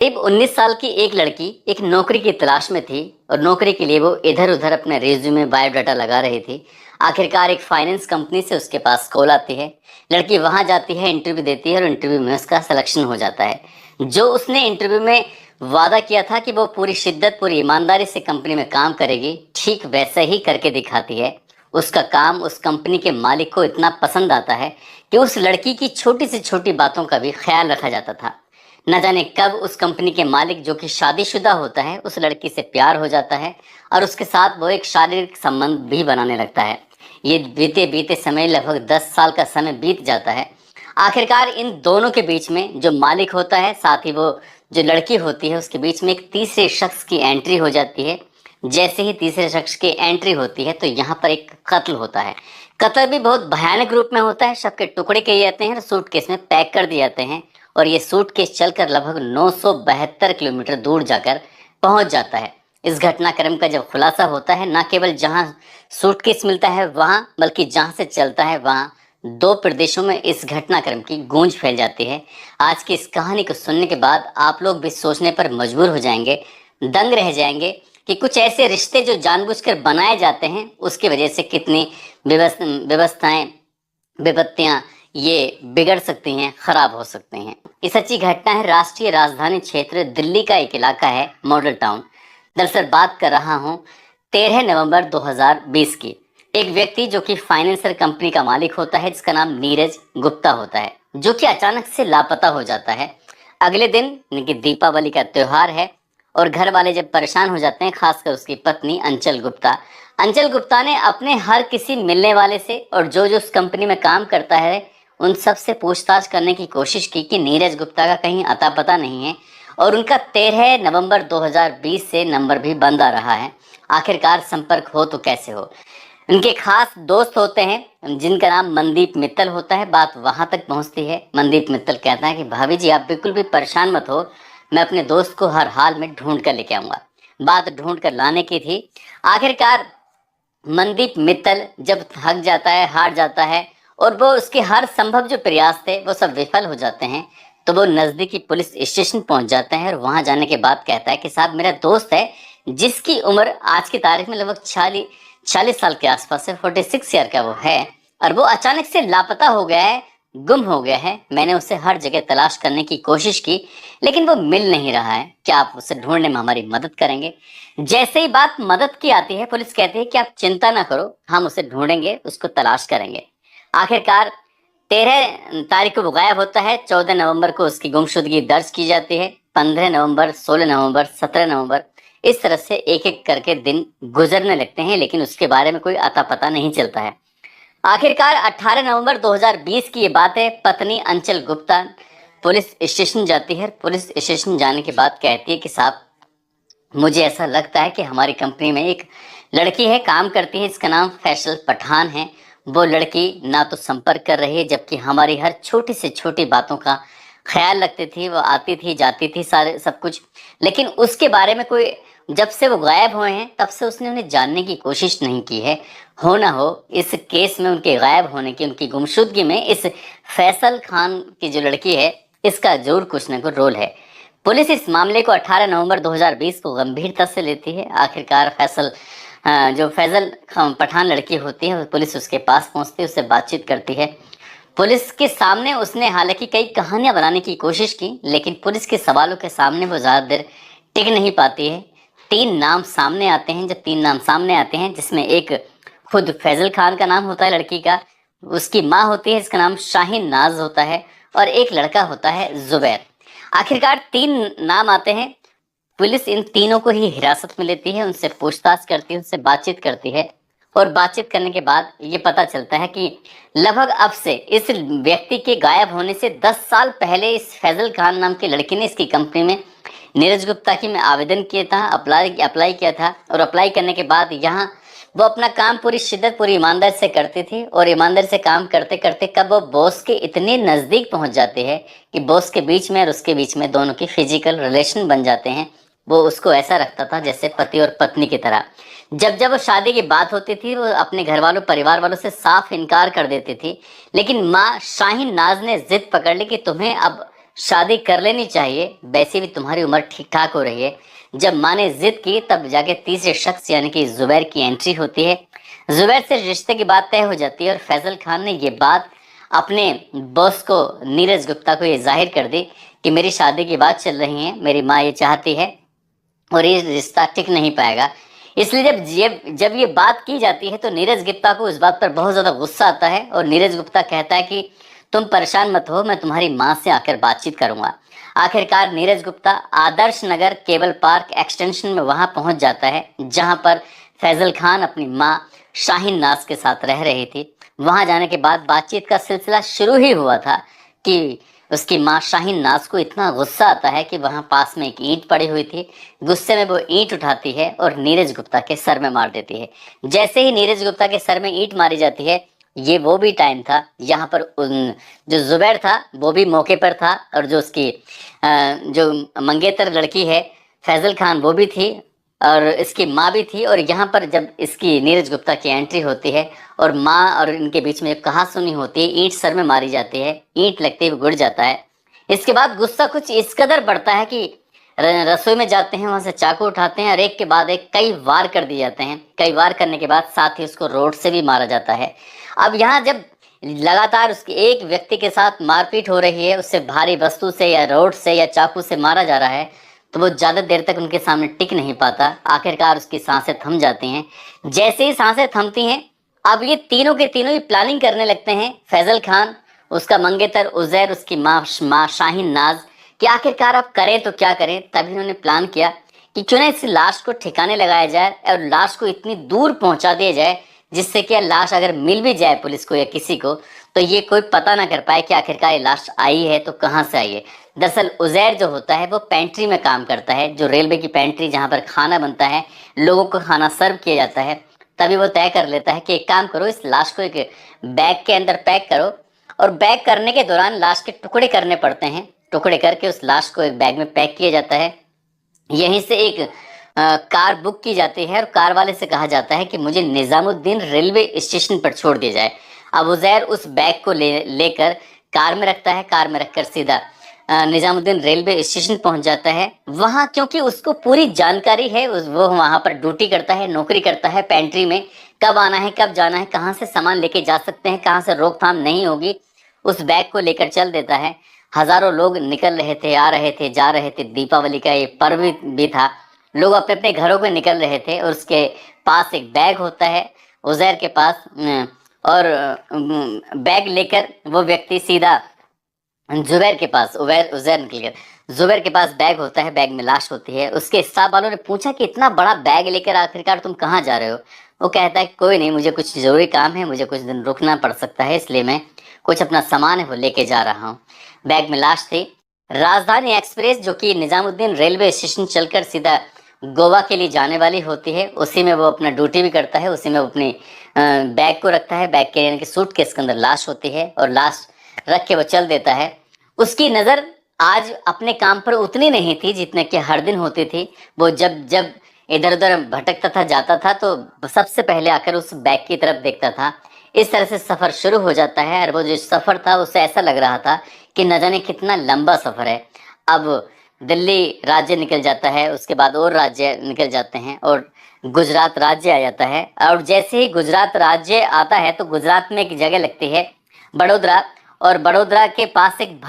करीब 19 साल की एक लड़की एक नौकरी की तलाश में थी और नौकरी के लिए वो इधर उधर अपने रिज्यूमे बायोडाटा लगा रही थी। आखिरकार एक फाइनेंस कंपनी से उसके पास कॉल आती है। लड़की वहां जाती है, इंटरव्यू देती है और इंटरव्यू में उसका सिलेक्शन हो जाता है। जो उसने इंटरव्यू में वादा किया था कि वो पूरी शिद्दत पूरी ईमानदारी से कंपनी में काम करेगी, ठीक वैसा ही करके दिखाती है। उसका काम उस कंपनी के मालिक को इतना पसंद आता है कि उस लड़की की छोटी से छोटी बातों का भी ख्याल रखा जाता था। न जाने कब उस कंपनी के मालिक, जो कि शादीशुदा होता है, उस लड़की से प्यार हो जाता है और उसके साथ वो एक शारीरिक संबंध भी बनाने लगता है। ये बीते बीते समय लगभग 10 साल का समय बीत जाता है। आखिरकार इन दोनों के बीच में जो मालिक होता है, साथ ही वो जो लड़की होती है, उसके बीच में एक तीसरे शख्स की एंट्री हो जाती है। जैसे ही तीसरे शख्स की एंट्री होती है तो यहाँ पर एक कत्ल होता है। कत्ल भी बहुत भयानक रूप में होता है। शव के टुकड़े किए जाते हैं और सूटकेस में पैक कर दिए जाते हैं और ये सूटकेस चलकर लगभग 972 किलोमीटर दूर जाकर पहुंच जाता है। इस घटनाक्रम का जब खुलासा होता है, न केवल जहां सूटकेस मिलता है वहां, बल्कि जहां से चलता है वहां, दो प्रदेशों में इस घटनाक्रम की गूंज फैल जाती है। आज की इस कहानी को सुनने के बाद आप लोग भी सोचने पर मजबूर हो जाएंगे, दंग रह जाएंगे कि कुछ ऐसे रिश्ते जो जानबूझकर बनाए जाते हैं, उसकी वजह से कितनी व्यवस्थाएं, विपत्तियां ये बिगड़ सकती हैं, खराब हो सकती हैं। ये सच्ची घटना है। राष्ट्रीय राजधानी क्षेत्र दिल्ली का एक इलाका है मॉडल टाउन। दरअसल बात कर रहा हूँ 13 नवंबर 2020 की। एक व्यक्ति जो कि फाइनेंसर कंपनी का मालिक होता है, जिसका नाम नीरज गुप्ता होता है, जो कि अचानक से लापता हो जाता है। अगले दिन यानी कि दीपावली का त्योहार है और घर वाले जब परेशान हो जाते हैं, खासकर उसकी पत्नी अंचल गुप्ता ने अपने हर किसी मिलने वाले से और जो जो उस कंपनी में काम करता है उन सब से पूछताछ करने की कोशिश की कि नीरज गुप्ता का कहीं अता पता नहीं है। और उनका 13 नवंबर 2020 से नंबर भी बंद आ रहा है। आखिरकार संपर्क हो तो कैसे हो। उनके खास दोस्त होते हैं जिनका नाम मनदीप मित्तल होता है। बात वहां तक पहुंचती है, मनदीप मित्तल कहता है कि भाभी जी आप बिल्कुल भी परेशान मत हो, मैं अपने दोस्त को हर हाल में ढूंढ कर लेके आऊंगा। बात ढूंढ कर लाने की थी। आखिरकार मनदीप मित्तल जब थक जाता है, हार जाता है और वो उसके हर संभव जो प्रयास थे वो सब विफल हो जाते हैं, तो वो नजदीकी पुलिस स्टेशन पहुंच जाते हैं और वहां जाने के बाद कहता है कि साहब मेरा दोस्त है जिसकी उम्र आज की तारीख में लगभग 40 साल के आसपास है, 46 ईयर का वो है, और वो अचानक से लापता हो गया है, गुम हो गया है। मैंने उसे हर जगह तलाश करने की कोशिश की लेकिन वो मिल नहीं रहा है। क्या आप उसे ढूंढने में हमारी मदद करेंगे? जैसे ही बात मदद की आती है, पुलिस कहती है कि आप चिंता ना करो, हम उसे ढूंढेंगे, उसको तलाश करेंगे। आखिरकार 13 तारीख को वो गायब होता है। 14 नवंबर को उसकी गुमशुदगी दर्ज की जाती है। 15 नवंबर, 16 नवंबर, 17 नवंबर, इस तरह से एक एक करके दिन गुजरने लगते हैं लेकिन उसके बारे में कोई अता पता नहीं चलता है। आखिरकार 18 नवंबर 2020 की ये बात है। पत्नी अंचल गुप्ता पुलिस स्टेशन जाती है। पुलिस स्टेशन जाने के बाद कहती है कि साहब मुझे ऐसा लगता है कि हमारी कंपनी में एक लड़की है, काम करती है, इसका नाम फैसल पठान है। वो लड़की ना तो संपर्क कर रही है, जबकि हमारी हर छोटी से छोटी बातों का ख्याल रखती थी। वो आती थी, जाती थी, सारे सब कुछ, लेकिन उसके बारे में कोई, जब से वो गायब हुए हैं तब से उसने उन्हें जानने की कोशिश नहीं की है। हो ना हो इस केस में, उनके गायब होने की, उनकी गुमशुदगी में इस फैसल खान की जो लड़की है, इसका जरूर कुछ न कुछ रोल है। पुलिस इस मामले को 18 नवंबर 2020 को गंभीरता से लेती है। आखिरकार जो फैजल पठान लड़की होती है, पुलिस उसके पास पहुंचती है, उससे बातचीत करती है। पुलिस के सामने उसने हालांकि कई कहानियां बनाने की कोशिश की लेकिन पुलिस के सवालों के सामने वो ज़्यादा देर टिक नहीं पाती है। 3 नाम सामने आते हैं। जब 3 नाम सामने आते हैं, जिसमें एक खुद फैजल खान का नाम होता है लड़की का, उसकी माँ होती है जिसका नाम शाहीन नाज होता है, और एक लड़का होता है जुबैर। आखिरकार 3 नाम आते हैं। पुलिस इन तीनों को ही हिरासत में लेती है, उनसे पूछताछ करती है, उनसे बातचीत करती है और बातचीत करने के बाद ये पता चलता है कि लगभग अब से इस व्यक्ति के गायब होने से 10 साल पहले इस फैजल खान नाम की लड़की ने इसकी कंपनी में नीरज गुप्ता की में आवेदन किया था, अप्लाई किया था, और अप्लाई करने के बाद यहाँ वो अपना काम पूरी शिद्दत, पूरी ईमानदारी से करती थी। और ईमानदारी से काम करते करते कब वो बॉस के इतने नज़दीक पहुंच जाते हैं कि बॉस के बीच में और उसके बीच में दोनों की फिजिकल रिलेशन बन जाते हैं। वो उसको ऐसा रखता था जैसे पति और पत्नी की तरह। जब जब वो शादी की बात होती थी, वो अपने घर वालों, परिवार वालों से साफ इनकार कर देती थी, लेकिन माँ शाहीन नाज ने जिद पकड़ ली कि तुम्हें अब शादी कर लेनी चाहिए, वैसे भी तुम्हारी उम्र ठीक ठाक हो रही है। जब माँ ने जिद की तब जाके तीसरे शख्स यानी कि जुबैर की एंट्री होती है। जुबैर से रिश्ते की बात तय हो जाती है और फैजल खान ने ये बात अपने बॉस को नीरज गुप्ता को ये जाहिर कर दी कि मेरी शादी की बात चल रही है, मेरी माँ ये चाहती है और ये रिश्ता टिक नहीं पाएगा। इसलिए जब ये बात की जाती है तो नीरज गुप्ता को इस बात पर बहुत ज्यादा गुस्सा आता है और नीरज गुप्ता कहता है कि तुम परेशान मत हो, मैं तुम्हारी माँ से आकर बातचीत करूंगा। आखिरकार Neeraj Gupta Adarsh Nagar cable park extension में वहां पहुंच जाता है जहां पर फैजल खान अपनी माँ शाहीन नाज के साथ रह रही थी। वहां जाने के बाद बातचीत का सिलसिला शुरू ही हुआ था कि उसकी माँ शाहीन नाज को इतना गुस्सा आता है कि वहां पास में एक ईंट पड़ी हुई थी। गुस्से में वो ईंट उठाती है और नीरज गुप्ता के सर में मार देती है। जैसे ही नीरज गुप्ता के सर में ईंट मारी जाती है, ये वो भी टाइम था यहाँ पर जो जुबैर था वो भी मौके पर था और जो उसकी जो मंगेतर लड़की है फैजल खान वो भी थी और इसकी माँ भी थी। और यहाँ पर जब इसकी नीरज गुप्ता की एंट्री होती है और माँ और इनके बीच में एक कहासुनी होती है, ईंट सर में मारी जाती है, ईंट लगते ही गिर जाता है। इसके बाद गुस्सा कुछ इस कदर बढ़ता है कि रसोई में जाते हैं, वहां से चाकू उठाते हैं और एक के बाद एक कई वार कर दिए जाते हैं। कई वार करने के बाद साथ ही उसको रोड से भी मारा जाता है। अब यहाँ जब लगातार उसके एक व्यक्ति के साथ मारपीट हो रही है, उससे भारी वस्तु से या रोड से या चाकू से मारा जा रहा है, तो वो ज्यादा देर तक उनके सामने टिक नहीं पाता। आखिरकार उसकी सांसें थम जाती हैं। जैसे ही सांसें थमती हैं, अब ये तीनों के तीनों ही प्लानिंग करने लगते हैं। फैजल खान, उसका मंगेतर उजैर, उसकी माँ शाहीन नाज कि आखिरकार अब करें तो क्या करें। तभी उन्होंने प्लान किया कि क्यों ना इस लाश को ठिकाने लगाया जाए और लाश को इतनी दूर पहुंचा दिया जाए जिससे कि लाश अगर मिल भी जाए पुलिस को या किसी को तो ये कोई पता ना कर पाए कि आखिरकार ये लाश आई है तो कहाँ से आई है। दरअसल उजैर जो होता है वो पेंट्री में काम करता है, जो रेलवे की पेंट्री जहाँ पर खाना बनता है, लोगों को खाना सर्व किया जाता है। तभी वो तय कर लेता है कि एक काम करो, इस लाश को एक बैग के अंदर पैक करो। और बैग करने के दौरान लाश के टुकड़े करने पड़ते हैं। टुकड़े करके उस लाश को एक बैग में पैक किया जाता है। यहीं से एक कार बुक की जाती है और कार वाले से कहा जाता है कि मुझे निजामुद्दीन रेलवे स्टेशन पर छोड़ दिया जाए। अब उजैर उस बैग को लेकर कार में रखता है। कार में रखकर सीधा निजामुद्दीन रेलवे स्टेशन पहुंच जाता है। वहां क्योंकि उसको पूरी जानकारी है, वो वहां पर ड्यूटी करता है, नौकरी करता है पेंट्री में, कब आना है कब जाना है, कहाँ से सामान लेके जा सकते हैं, कहाँ से रोकथाम नहीं होगी, उस बैग को लेकर चल देता है। हजारों लोग निकल रहे थे, आ रहे थे, जा रहे थे। दीपावली का ये पर्व भी था। लोग अपने अपने घरों में निकल रहे थे और उसके पास एक बैग होता है उजैर के पास। और बैग लेकर वो व्यक्ति सीधा जुबैर के पास, उजैर निकल गया। जुबैर के पास बैग होता है, बैग में लाश होती है। उसके स्टाफ वालों ने पूछा कि इतना बड़ा बैग लेकर आखिरकार तुम कहाँ जा रहे हो। वो कहता है कोई नहीं, मुझे कुछ जरूरी काम है, मुझे कुछ दिन रुकना पड़ सकता है, इसलिए मैं कुछ अपना सामान है वो लेके जा रहा हूँ। बैग में लाश थी। राजधानी एक्सप्रेस जो कि निजामुद्दीन रेलवे स्टेशन चलकर सीधा गोवा के लिए जाने वाली होती है, उसी में वो अपना ड्यूटी भी करता है। उसी में वो अपनी बैग को रखता है। बैग के यानी कि सूटकेस के अंदर लाश होती है और लाश रख के वो चल देता है। उसकी नजर आज अपने काम पर उतनी नहीं थी जितने कि हर दिन होती थी। वो जब जब इधर उधर भटकता था, जाता था, तो सबसे पहले आकर उस बैग की तरफ देखता था। इस तरह से सफर शुरू हो जाता है और वो जो सफर था उससे ऐसा लग रहा था कि न जाने कितना लंबा सफर है। अब दिल्ली राज्य निकल जाता है, उसके बाद और राज्य निकल जाते हैं और गुजरात राज्य आ जाता है। और जैसे ही गुजरात राज्य आता है तो गुजरात में एक जगह लगती है बड़ोदरा, और बड़ोदरा के पास एक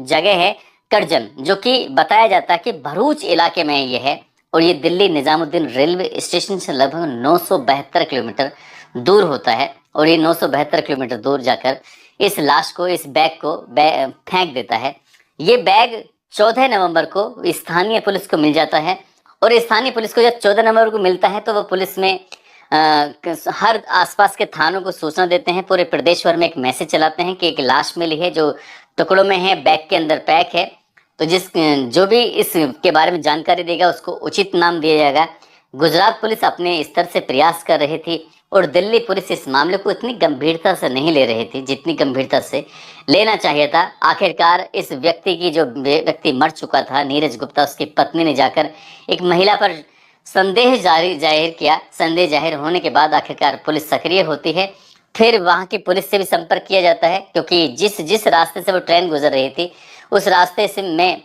जगह है करजन, जो कि बताया जाता है कि भरूच इलाके में ये है। और ये दिल्ली निजामुद्दीन रेलवे स्टेशन से लगभग 972 किलोमीटर दूर होता है। और ये 972 किलोमीटर दूर जाकर इस लाश को, इस बैग को फेंक देता है। ये बैग 14 नवंबर को स्थानीय पुलिस को मिल जाता है। और स्थानीय पुलिस को जब 14 नवंबर को मिलता है तो वो पुलिस में हर आसपास के थानों को सूचना देते हैं। पूरे प्रदेश भर में एक मैसेज चलाते हैं कि एक लाश मिली है जो टुकड़ों में है, बैग के अंदर पैक है। तो जो भी इसके बारे में जानकारी देगा उसको उचित नाम दिया जाएगा। गुजरात पुलिस अपने स्तर से प्रयास कर रही थी और दिल्ली पुलिस इस मामले को इतनी गंभीरता से नहीं ले रही थी जितनी गंभीरता से लेना चाहिए था। आखिरकार इस व्यक्ति की, जो व्यक्ति मर चुका था नीरज गुप्ता, उसकी पत्नी ने जाकर एक महिला पर संदेह जाहिर किया। संदेह जाहिर होने के बाद आखिरकार पुलिस सक्रिय होती है। फिर वहां की पुलिस से भी संपर्क किया जाता है क्योंकि जिस रास्ते से वो ट्रेन गुजर रही थी उस रास्ते से में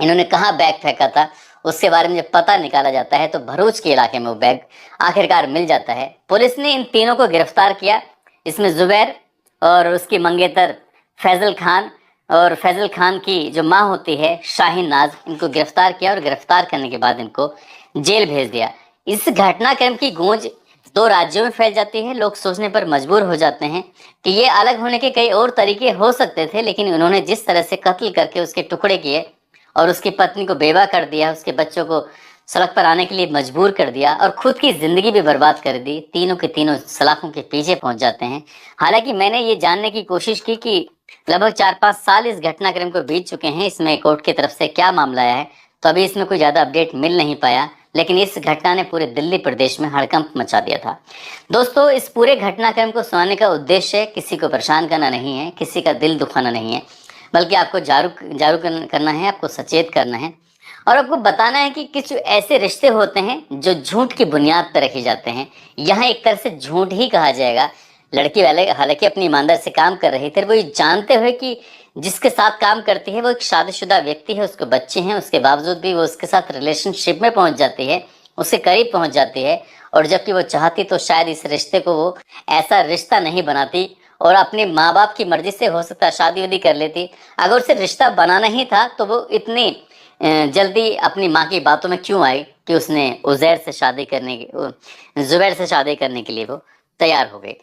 इन्होंने कहाँ बैग फेंका था उसके बारे में जब पता निकाला जाता है तो भरूच के इलाके में वो बैग आखिरकार मिल जाता है। पुलिस ने इन तीनों को गिरफ्तार किया। इसमें जुबैर और उसकी मंगेतर फैजल खान और फैजल खान की जो माँ होती है शाहीन नाज, इनको गिरफ्तार किया और गिरफ्तार करने के बाद इनको जेल भेज दिया। इस घटनाक्रम की गूंज 2 राज्यों में फैल जाती है। लोग सोचने पर मजबूर हो जाते हैं कि ये अलग होने के कई और तरीके हो सकते थे, लेकिन उन्होंने जिस तरह से कत्ल करके उसके टुकड़े किए और उसकी पत्नी को बेवा कर दिया, उसके बच्चों को सड़क पर आने के लिए मजबूर कर दिया और खुद की जिंदगी भी बर्बाद कर दी, तीनों के तीनों सलाखों के पीछे पहुंच जाते हैं। हालांकि मैंने ये जानने की कोशिश की कि लगभग 4-5 साल इस घटनाक्रम को बीत चुके हैं, इसमें कोर्ट की तरफ से क्या मामला आया है, तो अभी इसमें कोई ज्यादा अपडेट मिल नहीं पाया। लेकिन इस घटना ने पूरे दिल्ली प्रदेश में हड़कंप मचा दिया था। दोस्तों, इस पूरे घटनाक्रम को सुनाने का उद्देश्य किसी को परेशान करना नहीं है, किसी का दिल दुखाना नहीं है, बल्कि आपको जागरूक करना है, आपको सचेत करना है और आपको बताना है कि कुछ ऐसे रिश्ते होते हैं जो झूठ की बुनियाद पर रखे जाते हैं। यहाँ एक तरह से झूठ ही कहा जाएगा। लड़की वाले हालांकि अपनी ईमानदार से काम कर रही थी, वो ये जानते हुए कि जिसके साथ काम करती है वो एक शादीशुदा व्यक्ति है, उसके बच्चे हैं, उसके बावजूद भी वो उसके साथ रिलेशनशिप में पहुंच जाती है, उसके करीब पहुंच जाती है। और जबकि वो चाहती तो शायद इस रिश्ते को वो ऐसा रिश्ता नहीं बनाती और अपने माँ बाप की मर्जी से हो सकता शादी वादी कर लेती। अगर उसे रिश्ता बनाना ही था तो वो इतनी जल्दी अपनी माँ की बातों में क्यों आई कि उसने जुबैर से शादी करने के लिए वो तैयार हो गई।